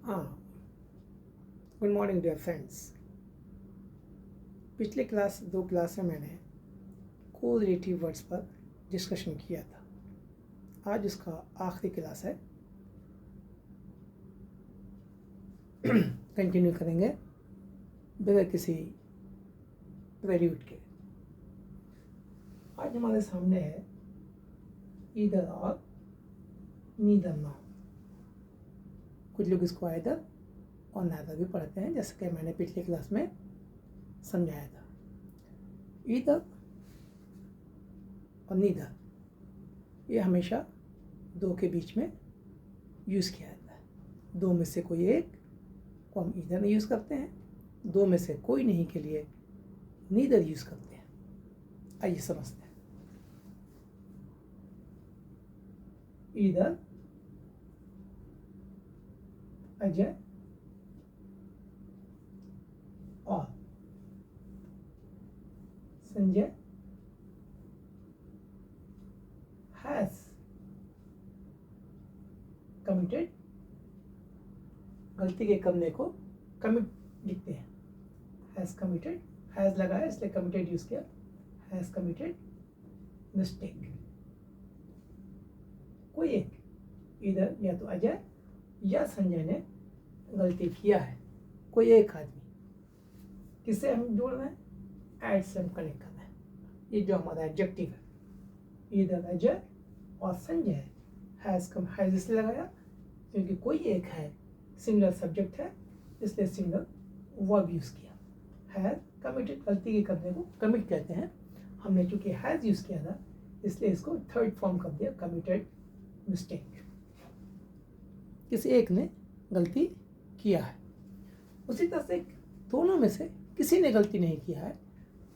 हाँ, good morning dear friends. पिछले दो क्लास में मैंने कोरिलेटिव वर्ड्स पर डिस्कशन किया था। आज उसका आखिरी क्लास है। कंटिन्यू करेंगे बगैर किसी प्रेल्यूड के। आज हमारे सामने है ईदर और नीदर नाउन। कुछ लोग इसको आइदर और नाइदर भी पढ़ते हैं, जैसे कि मैंने पिछले क्लास में समझाया था। ईदर और नीदर ये हमेशा दो के बीच में यूज़ किया जाता है। दो में से कोई एक को हम ईदर में यूज़ करते हैं, दो में से कोई नहीं के लिए नीदर यूज़ करते हैं। आइए समझते हैं। ईदर अजय और संजय has committed, गलती के करने को कमिट लिखते हैं। has committed, has लगा है इसलिए committed यूज किया। has committed mistake। कोई एक इधर या तो अजय या संजय ने गलती किया है। कोई एक आदमी, किससे हम जोड़ रहे हैं? एड से हम कनेक्ट कर रहे हैं। ये जो हमारा एडजेक्टिव है, इधर अजय और संजय। हैज इसलिए लगाया क्योंकि कोई एक है, सिंगुलर सब्जेक्ट है, इसलिए सिंगुलर वर्ब यूज किया। हैज कमिटेड, गलती के करने को कमिट कहते हैं। हमने चूंकि हैज यूज किया था इसलिए इसको थर्ड फॉर्म कर दिया, कमिटेड मिस्टेक। किसी एक ने गलती किया है। उसी तरह से दोनों में से किसी ने गलती नहीं किया है,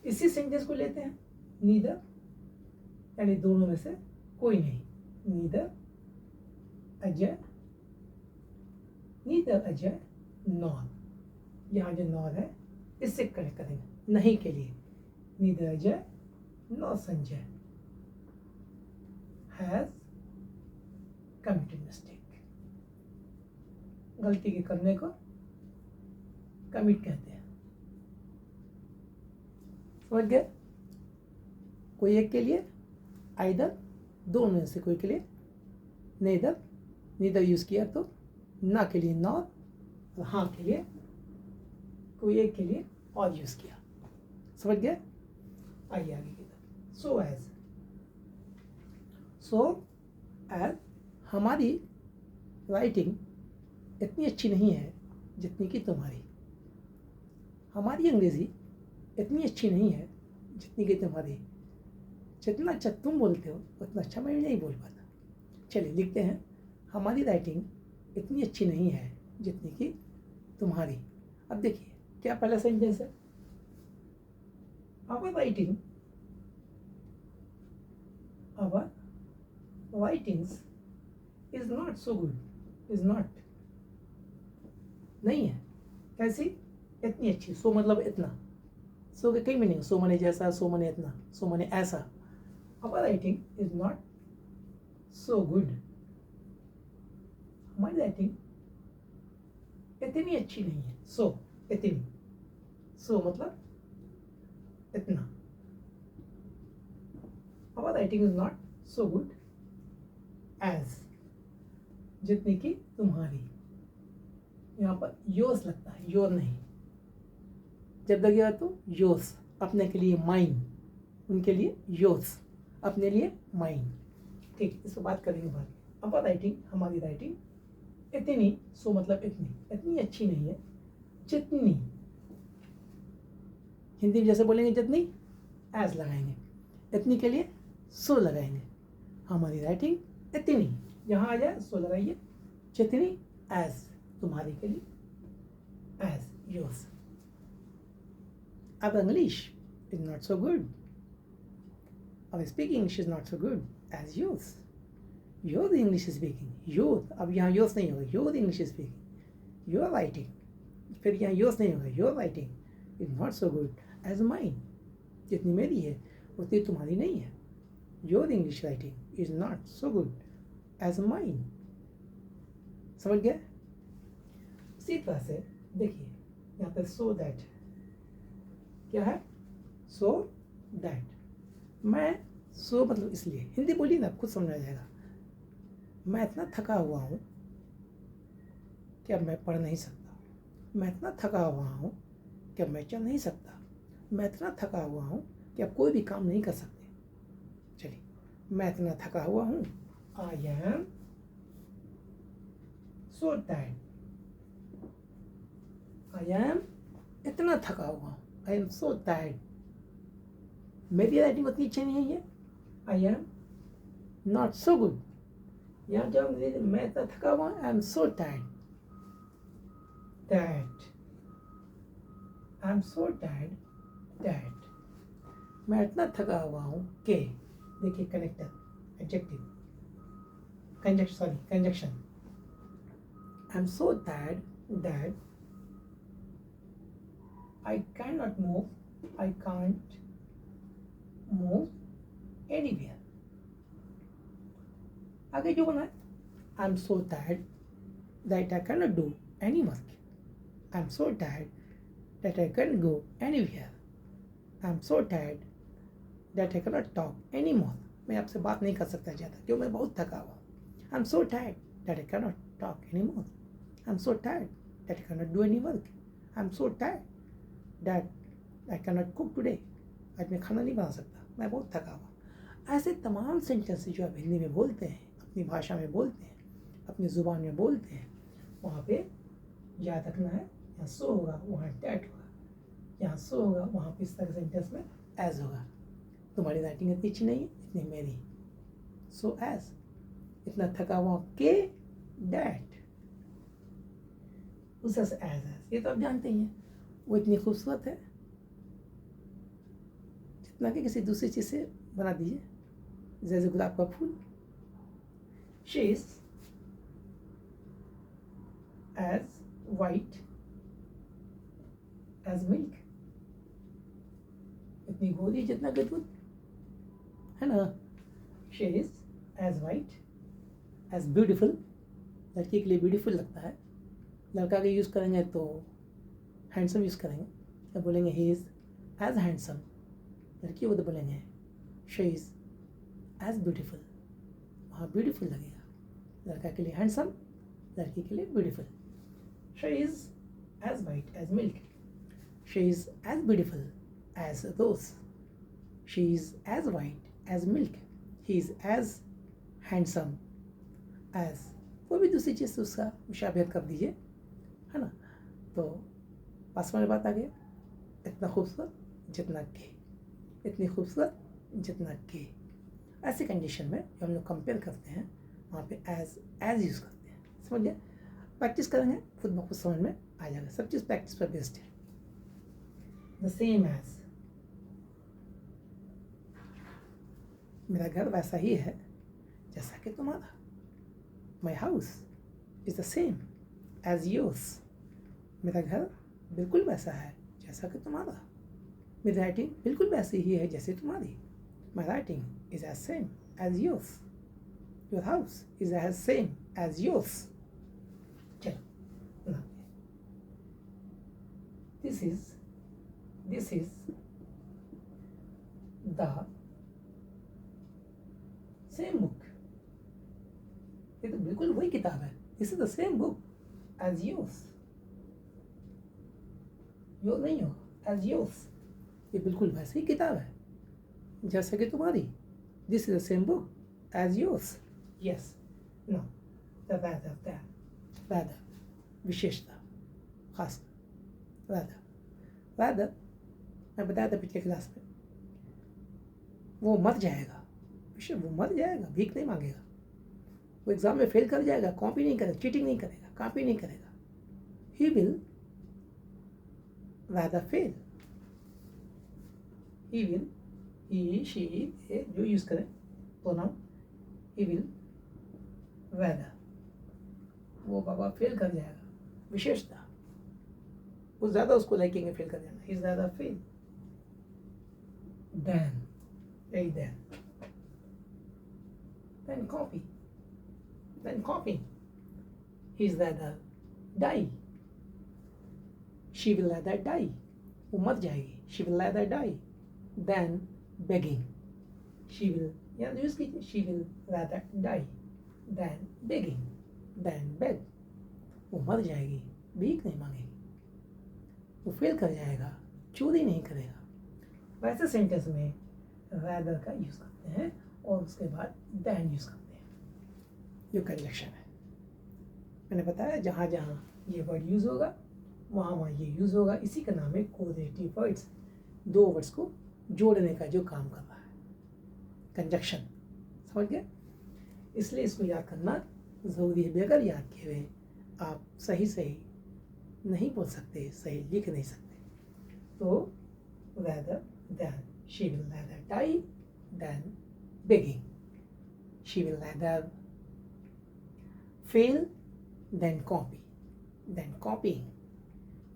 इसी सेंटेंस को लेते हैं नीदर, यानी दोनों में से कोई नहीं। Neither Ajay, neither Ajay nor. यहाँ जो नॉर है इससे कनेक्ट करेंगे, नहीं के लिए। Neither Ajay nor Sanjay has committed mistake. गलती के करने को कमिट कहते हैं। समझ गए? कोई एक के लिए आइदर, दोनों में से कोई के लिए नेदर। नीदर यूज किया तो ना के लिए नॉर, और हाँ के लिए कोई एक के लिए और यूज किया। समझ गए? आइए आगे की तरफ। सो एज हमारी राइटिंग इतनी अच्छी नहीं है जितनी कि तुम्हारी। हमारी अंग्रेजी इतनी अच्छी नहीं है जितनी कि तुम्हारी। जितना अच्छा तुम बोलते हो उतना अच्छा मैं नहीं बोल पाता। चलिए लिखते हैं, हमारी राइटिंग इतनी अच्छी नहीं है जितनी कि तुम्हारी। अब देखिए क्या पहला सेंटेंस है, our writings is not so good. Is not नहीं है, कैसी? इतनी अच्छी। सो मतलब इतना। सो के कई मीनिंग, सो मने जैसा, सो मने इतना, सो मने ऐसा। Our writing is not so good. हमारी राइटिंग इतनी अच्छी नहीं है। सो इतनी, सो मतलब इतना। Our writing is not so good as, जितनी कि तुम्हारी। यहाँ पर योर्स लगता है, योर नहीं। जब लगेगा तो योर्स, अपने के लिए माइन, उनके लिए योर्स, अपने लिए माइन। ठीक, इस पर बात करेंगे बाद में। आवर राइटिंग, हमारी राइटिंग इतनी, सो मतलब इतनी, इतनी अच्छी नहीं है जितनी। हिंदी में जैसे बोलेंगे जितनी, एज लगाएंगे। इतनी के लिए सो लगाएंगे। हमारी राइटिंग इतनी, यहाँ आ जाए सो लगाइए। जितनी एज, तुम्हारी के लिए एज, योर्स। अब English is not so good. अब speaking English is not so good as yours. Your English speaking, your, अब यहाँ योर्स नहीं होगा, your English speaking. Your writing, फिर यहाँ योर्स नहीं होगा, your writing is not so good as mine. जितनी मेरी है उतनी तुम्हारी नहीं है। Your English writing is not so good as mine. समझ गए? इसी तरह से देखिए यहाँ पे सो दैट है, क्या है, सो दैट। मैं सो मतलब इसलिए, हिंदी बोलिए ना, खुद समझ आ जाएगा। मैं इतना थका हुआ हूँ कि अब मैं पढ़ नहीं सकता। मैं इतना थका हुआ हूँ कि अब मैं चल नहीं सकता। मैं इतना थका हुआ हूँ कि अब कोई भी काम नहीं कर सकते। चलिए, मैं इतना थका हुआ हूँ, I am so tired. I am इतना थका हुआ हूँ, आई एम सो टायर्ड। मेरी राइटिंग उतनी अच्छी नहीं है, I am not so good. यहाँ जब मैं इतना थका हुआ हूँ, I am so tired that, I am so tired that. मैं इतना थका हुआ हूँ कि, देखिए connector, adjective, conjunction. I am so tired that I cannot move, I can't move anywhere. आगे जो बोला है, I'm so tired that I cannot do any work. I'm so tired that I can't go anywhere. I'm so tired that I cannot talk anymore. मैं आपसे बात नहीं कर सकता ज़्यादा क्यों, मैं बहुत थका हुआ हूँ। I'm so tired that I cannot talk anymore. I'm so tired that I cannot do any work. I'm so tired that I cannot cook today. आज मैं खाना नहीं बना सकता, मैं बहुत थका हुआ। ऐसे तमाम सेंटेंस जो आप हिंदी में बोलते हैं, अपनी भाषा में बोलते हैं, अपनी ज़ुबान में बोलते हैं, वहाँ पे याद रखना है, यहाँ सो होगा, वहाँ डैट होगा, यहाँ सो होगा, वहाँ पे इस तरह सेंटेंस में एज होगा। तुम्हारी राइटिंग इतनी अच्छी नहीं है, इतनी मेरी। सो एज, इतना थका हुआ के डैट, उस एज एज, ये तो आप जानते ही हैं। वो इतनी खूबसूरत है जितना कि किसी दूसरी चीज़ से बना दीजिए, जैसे गुलाब का फूल। She is as white as milk, इतनी गोरी जितना कि दूध, है ना। She is as white as beautiful, लड़की के लिए ब्यूटीफुल लगता है। लड़का के यूज़ करेंगे तो हैंडसम यूज़ करेंगे, तो बोलेंगे ही इज़ एज हैंडसम। लड़की को तो बोलेंगे शी इज़ एज ब्यूटीफुल, वहाँ ब्यूटीफुल लगेगा। लड़का के लिए हैंडसम, लड़की के लिए beautiful. She is as white as milk, she is as beautiful as rose, she is as white as milk, he is as handsome as, कोई भी दूसरी चीज़ से उसका मुशाबहत कर दीजिए, है ना। तो पास वाली बात आ गई, इतना खूबसूरत जितना के, इतनी खूबसूरत जितना के। ऐसी कंडीशन में जो हम लोग कंपेयर करते हैं, वहाँ पे एज यूज़ करते हैं। समझ गए? प्रैक्टिस करेंगे, खुद ब खुद समझ में आ जाएगा। सब चीज़ प्रैक्टिस पर बेस्ड है। द सेम एज, मेरा घर वैसा ही है जैसा कि तुम्हारा। My house is the same as yours, मेरा घर बिल्कुल वैसा है जैसा कि तुम्हारा। मेरी राइटिंग बिल्कुल वैसी ही है जैसे तुम्हारी। My writing is as same as yours, your house is as same as yours. चलो, this is the same book, ये तो बिल्कुल वही किताब है। This is the same book as yours, यो नहीं हो, एज योर्स, ये बिल्कुल वैसे ही किताब है जैसे कि तुम्हारी। This is the same book as yours. Yes, no, rather, विशेषता, खास, rather, मैं बताया था पिछले क्लास में, वो मर जाएगा, वो मर जाएगा, भीख नहीं मांगेगा, वो एग्जाम में फेल कर जाएगा, कॉपी नहीं करेगा, चीटिंग नहीं करेगा, कॉपी नहीं करेगा। He will rather fail, he will, he, she, they जो यूज करें प्रोनाउन, he will rather, वो बाबा फेल कर जाएगा, विशेषता, वो ज़्यादा उसको लाइकेंगे फेल कर जाना। he is rather fail then copy, he is rather die she will rather die, वो मर जाएगी, she will rather die than begging, she will यहाँ यूज कीजिए, she will rather die than begging, than beg, वो मर जाएगी, भीख नहीं मांगेगी, वो फेल कर जाएगा, चोरी नहीं करेगा। वैसे सेंटेंस में रादर का यूज करते हैं और उसके बाद देन यूज करते हैं, जो कंजक्शन है। मैंने बताया जहाँ जहाँ ये वर्ड यूज होगा वहाँ वहाँ ये यूज होगा, इसी का नाम है कोरिलेटिव वर्ड्स, दो वर्ड्स को जोड़ने का जो काम कर रहा है, कंजक्शन। समझ गए? इसलिए इसको याद करना ज़रूरी है। बगैर याद किए हुए आप सही सही नहीं बोल सकते, सही लिख नहीं सकते। तो rather than, she will rather die than begging, she will rather fail than copying,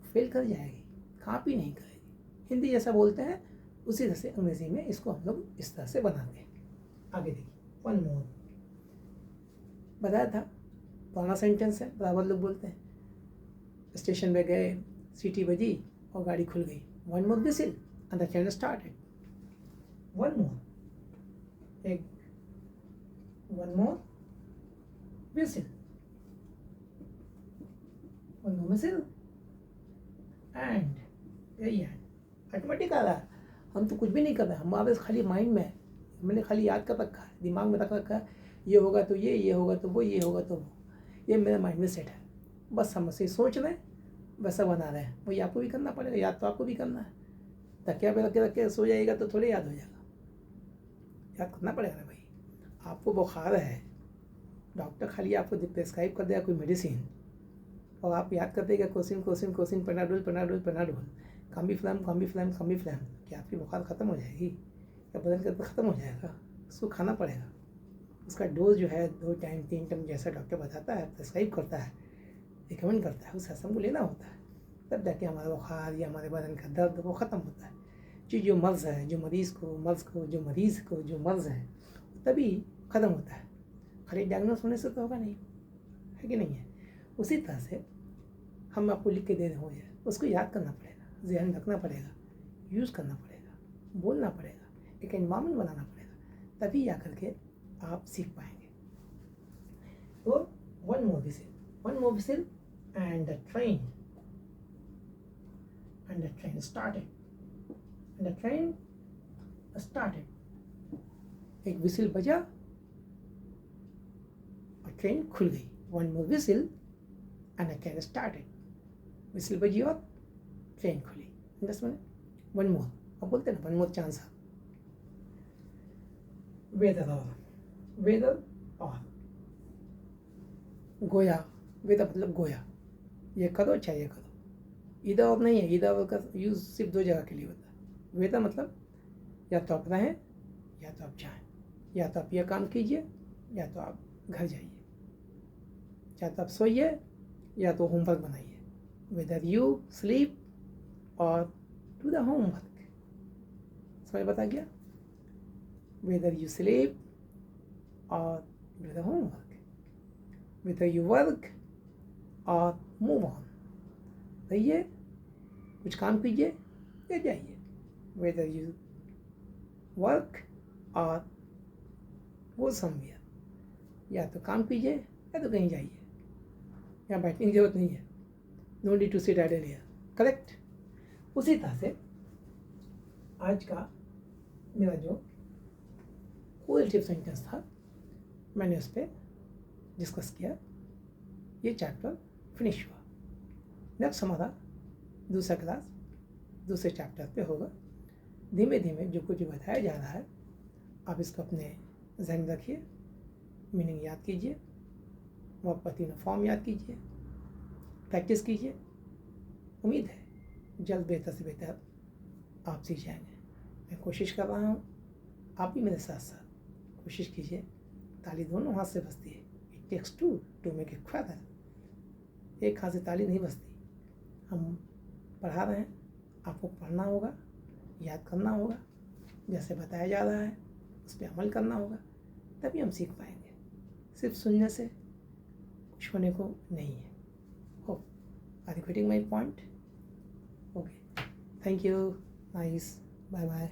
fail कर जाएगी, कॉपी नहीं करेगी। हिंदी जैसा बोलते हैं उसी तरह से अंग्रेजी में इसको हम लोग इस तरह से बनाते हैं। आगे देखिए, वन मोर, बताया था पुराना सेंटेंस है, बराबर लोग बोलते हैं। स्टेशन पे गए, सीटी बजी और गाड़ी खुल गई, one more whistle and the train started. One more whistle, and यही है, ऑटोमेटिक आ रहा है। हम तो कुछ भी नहीं कर रहे, हमारे खाली माइंड में है, मैंने खाली याद कर रखा है, दिमाग में रख रखा है, ये होगा तो ये होगा तो वो, ये होगा तो वो, ये मेरे माइंड में सेट है। बस हम उसे सोच रहे हैं, वैसा बना रहे हैं। वही आपको भी करना पड़ेगा, याद तो आपको भी करना है। तकिया पे रख के सो जाएगा तो थोड़े याद हो जाएगा, याद करना पड़ेगा ना भाई। आपको बुखार है, डॉक्टर खाली आपको प्रेस्क्राइब कर देगा कोई मेडिसिन और आप याद कर देगा क्वेश्चन पेनाडोल, काम्बी फ्लैम, क्या आपकी बुखार ख़त्म हो जाएगी? या बदल कर ख़त्म हो जाएगा? उसको खाना पड़ेगा। उसका डोज जो है 2 टाइम 3 टाइम जैसा डॉक्टर बताता है, प्रेस्क्राइब करता है, रिकमेंड करता है, उस हिसाब को लेना होता है, तब जाके हमारा बुखार या हमारे बदन का दर्द वो ख़त्म होता है। जो मर्ज़ है, जो मरीज़ को जो मर्ज़ है तभी ख़त्म होता है। खाली डायग्नोस होने से तो होगा नहीं, है कि नहीं है? उसी तरह से हम आपको लिख के दे रहे हो जाए, उसको याद करना पड़ेगा, ज़हन रखना पड़ेगा, यूज़ करना पड़ेगा, बोलना पड़ेगा, एक एनवायरनमेंट बनाना पड़ेगा, तभी जा करके आप सीख पाएंगे। तो one more whistle and the train started, एक विसिल बजा और ट्रेन खुल गई। One more whistle and the train started, whistle बजी और ट्रेन खुली। वन मोर, अब बोलते हैं ना, वन मोर चांस। वेदर और गोया, वेदर मतलब गोया, ये करो चाहे ये करो, इधर और नहीं है। इधर का यूज़ सिर्फ 2 जगह के लिए होता है। वेदर मतलब या तो आप रहें या तो आप जाएं, या तो आप यह काम कीजिए या तो आप घर जाइए, या तो आप सोइए या तो होमवर्क बनाइए। वेदर यू स्लीप और डू द होमवर्क। समझ बता गया? वेदर यू स्लीप और do the homework, whether you work और मूव ऑन, रहिए, कुछ काम कीजिए या जाइए। वेदर यू वर्क और वो समवेयर, या तो काम कीजिए या तो कहीं जाइए, यहाँ बैठने की जरूरत नहीं है। No need to sit idle here, correct? उसी तरह से आज का मेरा जो कोरिलेटिव सेंटेंस था मैंने उस पर डिस्कस किया। ये चैप्टर फिनिश हुआ। नेक्स्ट हमारा दूसरा क्लास दूसरे चैप्टर पे होगा। धीमे धीमे जो कुछ बताया जा रहा है आप इसको अपने ज़हन में रखिए, मीनिंग याद कीजिए, वर्ब का तीनों फॉर्म याद कीजिए, प्रैक्टिस कीजिए। उम्मीद है जल्द बेहतर से बेहतर आप सीख जाएंगे। मैं कोशिश कर रहा हूँ, आप भी मेरे साथ साथ कोशिश कीजिए। ताली दोनों हाथ से बजती है। It takes two to make a feather. एक हाथ से ताली नहीं बजती। हम पढ़ा रहे हैं, आपको पढ़ना होगा, याद करना होगा, जैसे बताया जा रहा है उस पर अमल करना होगा, तभी हम सीख पाएंगे। सिर्फ सुनने से कुछ होने को नहीं है। Hope are you getting my point? Okay, thank you, nice, bye bye.